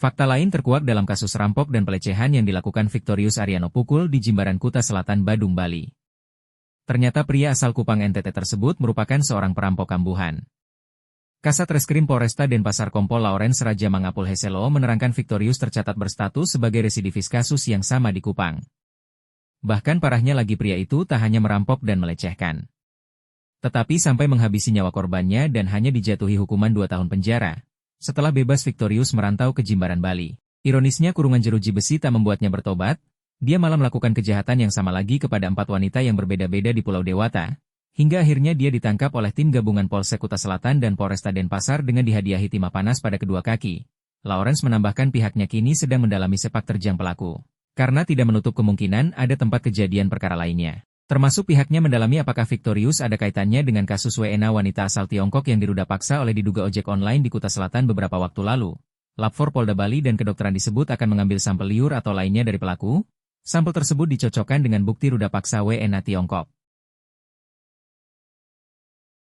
Fakta lain terkuak dalam kasus rampok dan pelecehan yang dilakukan Victorius Ariano Pukul di Jimbaran Kuta Selatan, Badung, Bali. Ternyata pria asal Kupang NTT tersebut merupakan seorang perampok kambuhan. Kasat Reskrim Polresta Denpasar Kompol Lawrence Raja Mangapul Heselo menerangkan Victorius tercatat berstatus sebagai residivis kasus yang sama di Kupang. Bahkan parahnya lagi, pria itu tak hanya merampok dan melecehkan, tetapi sampai menghabisi nyawa korbannya dan hanya dijatuhi hukuman 2 tahun penjara. Setelah bebas, Victorius merantau ke Jimbaran, Bali. Ironisnya kurungan jeruji besi tak membuatnya bertobat, dia malah melakukan kejahatan yang sama lagi kepada 4 wanita yang berbeda-beda di Pulau Dewata, hingga akhirnya dia ditangkap oleh tim gabungan Polsek Kuta Selatan dan Polresta Denpasar dengan dihadiahi timah panas pada kedua kaki. Lawrence menambahkan pihaknya kini sedang mendalami sepak terjang pelaku, karena tidak menutup kemungkinan ada tempat kejadian perkara lainnya. Termasuk pihaknya mendalami apakah Victorius ada kaitannya dengan kasus WNA wanita asal Tiongkok yang diruda paksa oleh diduga ojek online di Kuta Selatan beberapa waktu lalu. Lab 4 Polda Bali dan kedokteran disebut akan mengambil sampel liur atau lainnya dari pelaku. Sampel tersebut dicocokkan dengan bukti ruda paksa WNA Tiongkok.